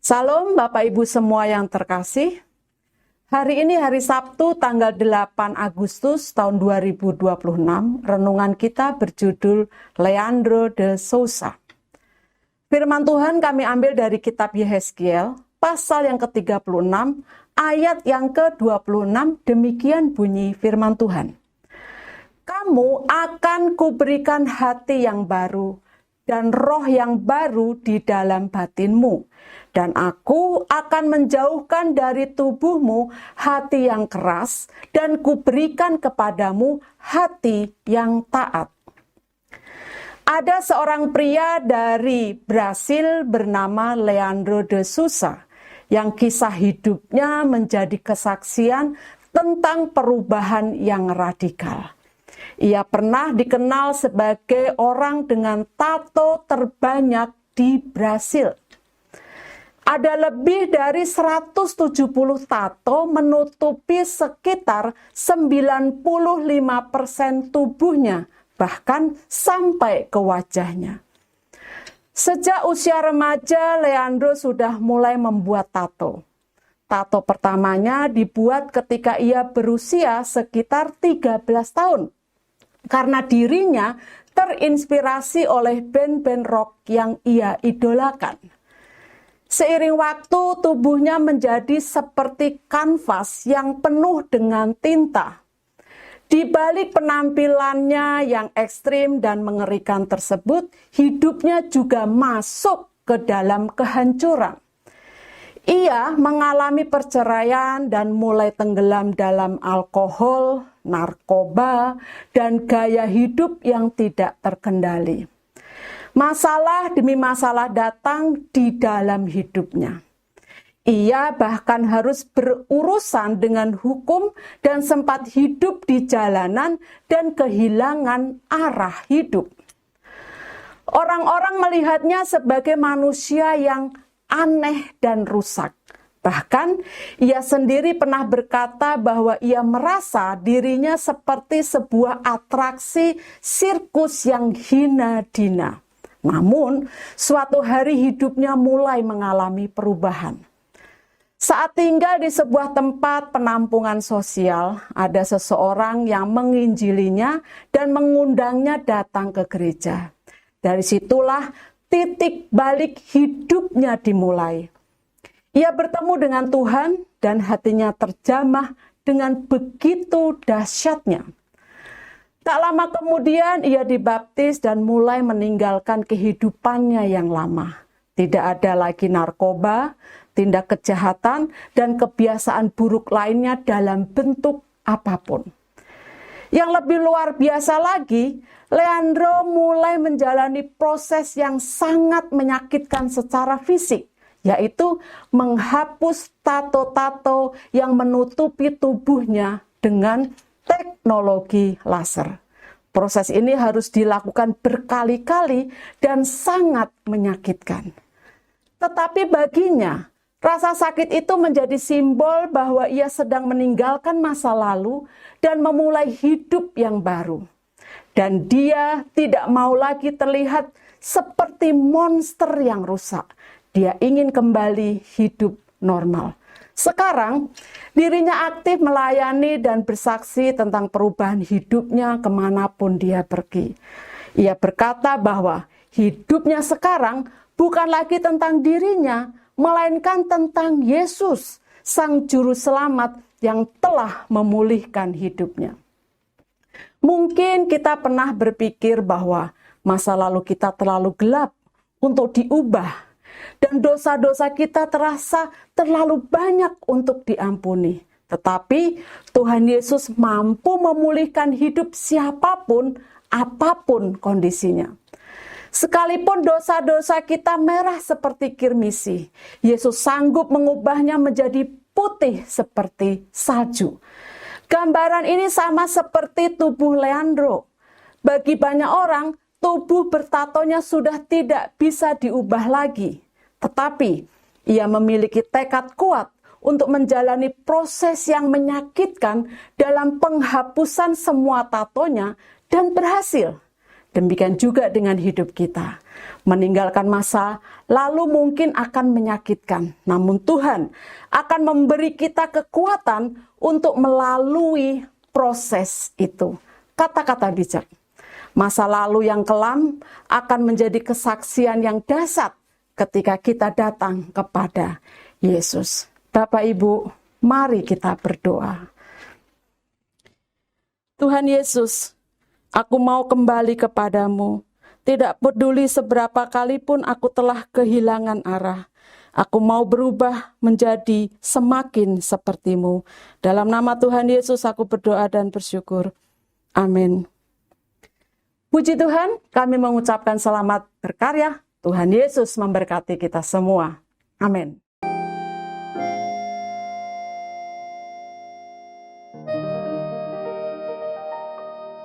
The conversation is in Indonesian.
Salam Bapak Ibu semua yang terkasih. Hari ini hari Sabtu tanggal 8 Agustus tahun 2026. Renungan kita berjudul Leandro de Souza. Firman Tuhan kami ambil dari kitab Yehezkiel pasal yang ke-36 ayat yang ke-26. Demikian bunyi firman Tuhan. Kamu akan kuberikan hati yang baru dan roh yang baru di dalam batinmu. Dan aku akan menjauhkan dari tubuhmu hati yang keras dan kuberikan kepadamu hati yang taat. Ada seorang pria dari Brasil bernama Leandro de Souza yang kisah hidupnya menjadi kesaksian tentang perubahan yang radikal. Ia pernah dikenal sebagai orang dengan tato terbanyak di Brasil. Ada lebih dari 170 tato menutupi sekitar 95% tubuhnya, bahkan sampai ke wajahnya. Sejak usia remaja, Leandro sudah mulai membuat tato. Tato pertamanya dibuat ketika ia berusia sekitar 13 tahun. Karena dirinya terinspirasi oleh band-band rock yang ia idolakan. Seiring waktu, tubuhnya menjadi seperti kanvas yang penuh dengan tinta. Di balik penampilannya yang ekstrim dan mengerikan tersebut, hidupnya juga masuk ke dalam kehancuran. Ia mengalami perceraian dan mulai tenggelam dalam alkohol, narkoba, dan gaya hidup yang tidak terkendali. Masalah demi masalah datang di dalam hidupnya. Ia bahkan harus berurusan dengan hukum dan sempat hidup di jalanan dan kehilangan arah hidup. Orang-orang melihatnya sebagai manusia yang aneh dan rusak. Bahkan ia sendiri pernah berkata bahwa ia merasa dirinya seperti sebuah atraksi sirkus yang hina-dina. Namun, suatu hari hidupnya mulai mengalami perubahan. Saat tinggal di sebuah tempat penampungan sosial, ada seseorang yang menginjilinya dan mengundangnya datang ke gereja. Dari situlah titik balik hidupnya dimulai. Ia bertemu dengan Tuhan dan hatinya terjamah dengan begitu dahsyatnya. Tak lama kemudian ia dibaptis dan mulai meninggalkan kehidupannya yang lama. Tidak ada lagi narkoba, tindak kejahatan, dan kebiasaan buruk lainnya dalam bentuk apapun. Yang lebih luar biasa lagi, Leandro mulai menjalani proses yang sangat menyakitkan secara fisik, yaitu menghapus tato-tato yang menutupi tubuhnya dengan teknologi laser. Proses ini harus dilakukan berkali-kali dan sangat menyakitkan. Tetapi baginya, rasa sakit itu menjadi simbol bahwa ia sedang meninggalkan masa lalu dan memulai hidup yang baru. Dan dia tidak mau lagi terlihat seperti monster yang rusak. Dia ingin kembali hidup normal. Sekarang, dirinya aktif melayani dan bersaksi tentang perubahan hidupnya kemanapun dia pergi. Ia berkata bahwa hidupnya sekarang bukan lagi tentang dirinya, melainkan tentang Yesus, Sang Juru Selamat yang telah memulihkan hidupnya. Mungkin kita pernah berpikir bahwa masa lalu kita terlalu gelap untuk diubah. Dan dosa-dosa kita terasa terlalu banyak untuk diampuni. Tetapi Tuhan Yesus mampu memulihkan hidup siapapun, apapun kondisinya. Sekalipun dosa-dosa kita merah seperti kirmisi, Yesus sanggup mengubahnya menjadi putih seperti salju. Gambaran ini sama seperti tubuh Leandro. Bagi banyak orang, tubuh bertatonya sudah tidak bisa diubah lagi. Tetapi ia memiliki tekad kuat untuk menjalani proses yang menyakitkan dalam penghapusan semua tatonya dan berhasil. Demikian juga dengan hidup kita. Meninggalkan masa lalu mungkin akan menyakitkan, namun Tuhan akan memberi kita kekuatan untuk melalui proses itu. Kata-kata bijak. Masa lalu yang kelam akan menjadi kesaksian yang dahsyat ketika kita datang kepada Yesus. Bapak Ibu, mari kita berdoa. Tuhan Yesus, aku mau kembali kepadamu. Tidak peduli seberapa kali pun aku telah kehilangan arah. Aku mau berubah menjadi semakin seperti-Mu. Dalam nama Tuhan Yesus aku berdoa dan bersyukur. Amin. Puji Tuhan, kami mengucapkan selamat berkarya. Tuhan Yesus memberkati kita semua. Amin.